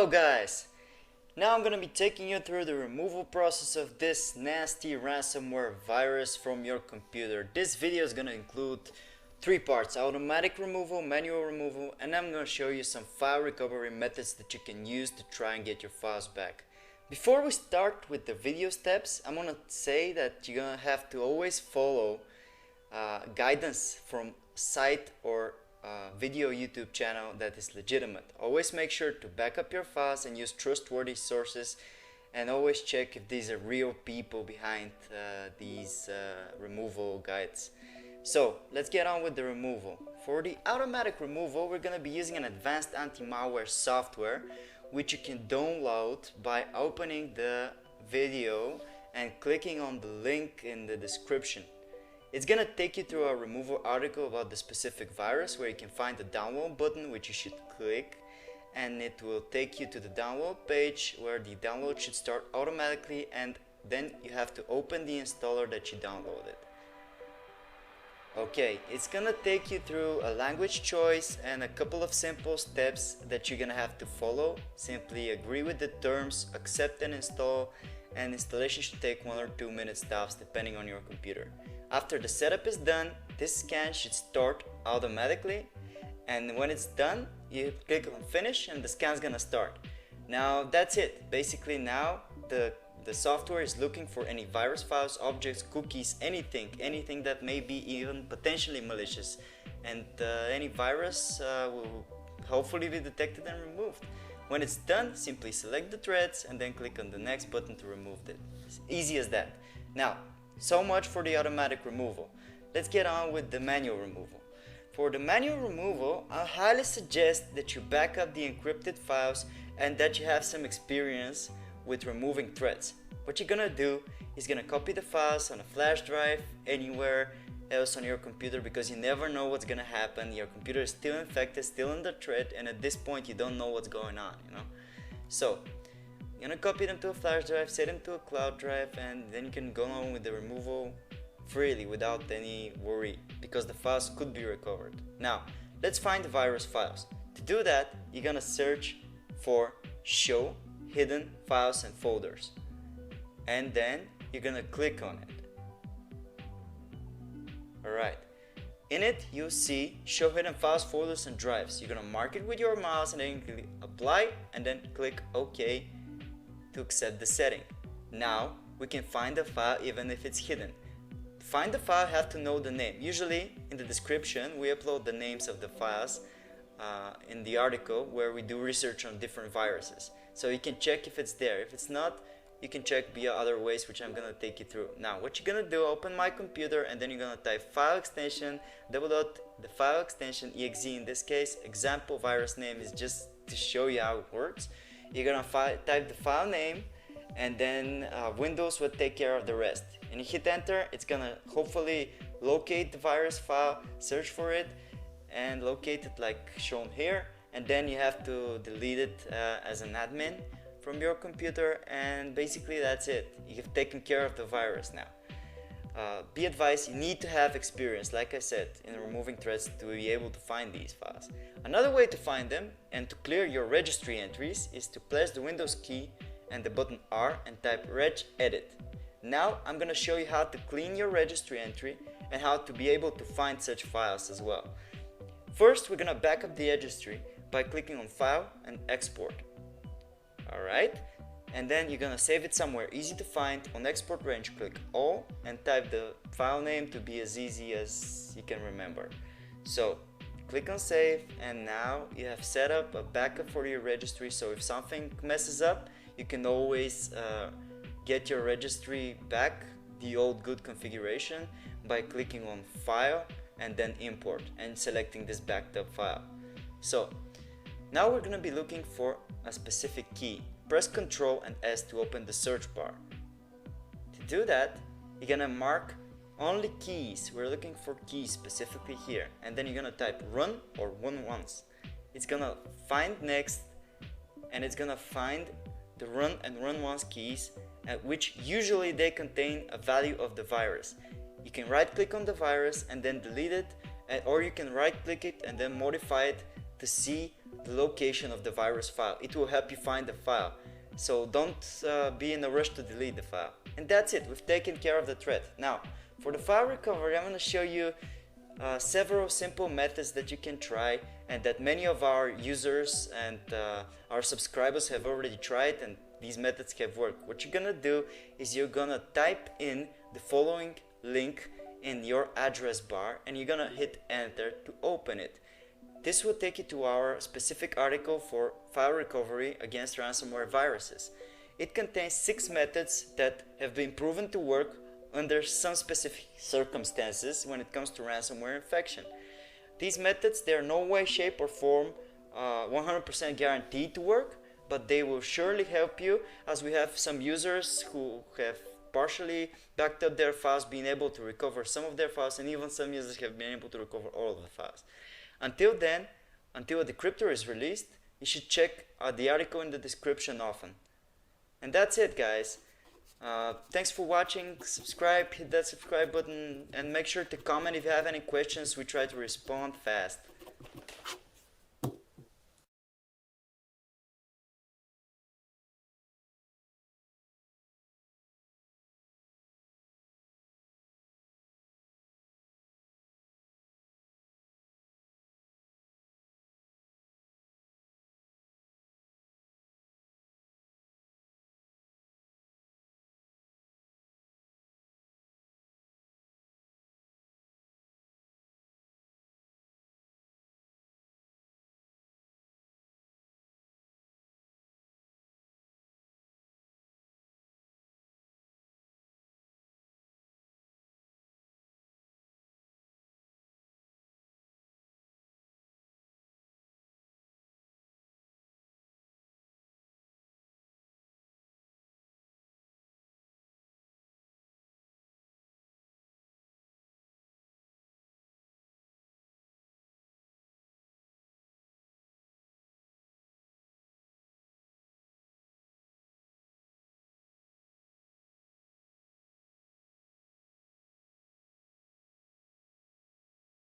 Hello guys! Now I'm gonna be taking you through the removal process of this nasty ransomware virus from your computer. This video is gonna include three parts: automatic removal, manual removal, and I'm gonna show you some file recovery methods that you can use to try and get your files back. Before we start with the video steps, I'm gonna say that you're gonna have to always follow guidance from site or video YouTube channel that is legitimate. Always make sure to back up your files and use trustworthy sources, and always check if these are real people behind these removal guides. So let's get on with the removal. For the automatic removal, we're going to be using an advanced anti-malware software which you can download by opening the video and clicking on the link in the description. It's gonna take you through a removal article about the specific virus, where you can find the download button, which you should click, and it will take you to the download page where the download should start automatically, and then you have to open the installer that you downloaded. Okay, it's gonna take you through a language choice and a couple of simple steps that you're gonna have to follow. Simply agree with the terms, accept and install, and installation should take 1 or 2 minutes tops depending on your computer. After the setup is done, this scan should start automatically, and when it's done, you click on finish and the scan's gonna start. Now that's it. Basically now the software is looking for any virus files, objects, cookies, anything that may be even potentially malicious, and any virus will hopefully be detected and removed. When it's done, simply select the threads and then click on the next button to remove it. It's easy as that. Now, so much for the automatic removal. Let's get on with the manual removal. For the manual removal, I highly suggest that you back up the encrypted files and that you have some experience with removing threads. What you're gonna do is gonna copy the files on a flash drive, anywhere else on your computer, because you never know what's gonna happen. Your computer is still infected, still in the thread, and at this point you don't know what's going on, So you're gonna copy them to a flash drive, set them to a cloud drive, and then you can go on with the removal freely without any worry, because the files could be recovered. Now let's find the virus files. To do that, you're gonna search for show hidden files and folders, and then you're gonna click on it. Alright, in it you'll see show hidden files, folders and drives. You're gonna mark it with your mouse and then click apply and then click OK to accept the setting. Now we can find the file even if it's hidden. To find the file, you have to know the name. Usually in the description we upload the names of the files in the article where we do research on different viruses. So you can check if it's there. If it's not, you can check via other ways, which I'm gonna take you through. Now what you're gonna do, open my computer and then you're gonna type file extension, the file extension exe. In this case, example virus name is just to show you how it works. You're gonna type the file name, and then Windows will take care of the rest. And you hit enter, it's gonna hopefully locate the virus file, search for it, and locate it like shown here. And then you have to delete it as an admin from your computer, and basically that's it. You've taken care of the virus now. Be advised, you need to have experience, like I said, in removing threads to be able to find these files. Another way to find them and to clear your registry entries is to press the Windows key and the button R and type regedit. Now I'm gonna show you how to clean your registry entry and how to be able to find such files as well. First, we're gonna back up the registry by clicking on File and Export. Alright, and then you're gonna save it somewhere easy to find. On export range, click all and type the file name to be as easy as you can remember. So click on save, and now you have set up a backup for your registry, so if something messes up you can always get your registry back, the old good configuration, by clicking on file and then import and selecting this backed up file. So now we're gonna be looking for a specific key. Press Ctrl and S to open the search bar. To do that, you're gonna mark only keys. We're looking for keys specifically here, and then you're gonna type run or run once. It's gonna find next, and it's gonna find the run and run once keys, at which usually they contain a value of the virus. You can right click on the virus and then delete it, or you can right click it and then modify it to see the location of the virus file. It will help you find the file. So don't be in a rush to delete the file. And that's it, we've taken care of the threat. Now, for the file recovery, I'm going to show you several simple methods that you can try and that many of our users and our subscribers have already tried, and these methods have worked. What you're going to do is you're going to type in the following link in your address bar and you're going to hit enter to open it. This will take you to our specific article for file recovery against ransomware viruses. It contains 6 methods that have been proven to work under some specific circumstances when it comes to ransomware infection. These methods, they are no way, shape or form 100% guaranteed to work, but they will surely help you, as we have some users who have partially backed up their files, being able to recover some of their files, and even some users have been able to recover all of the files. Until then, until a decryptor is released, you should check the article in the description often. And that's it, guys. Thanks for watching. Subscribe, hit that subscribe button, and make sure to comment if you have any questions. We try to respond fast.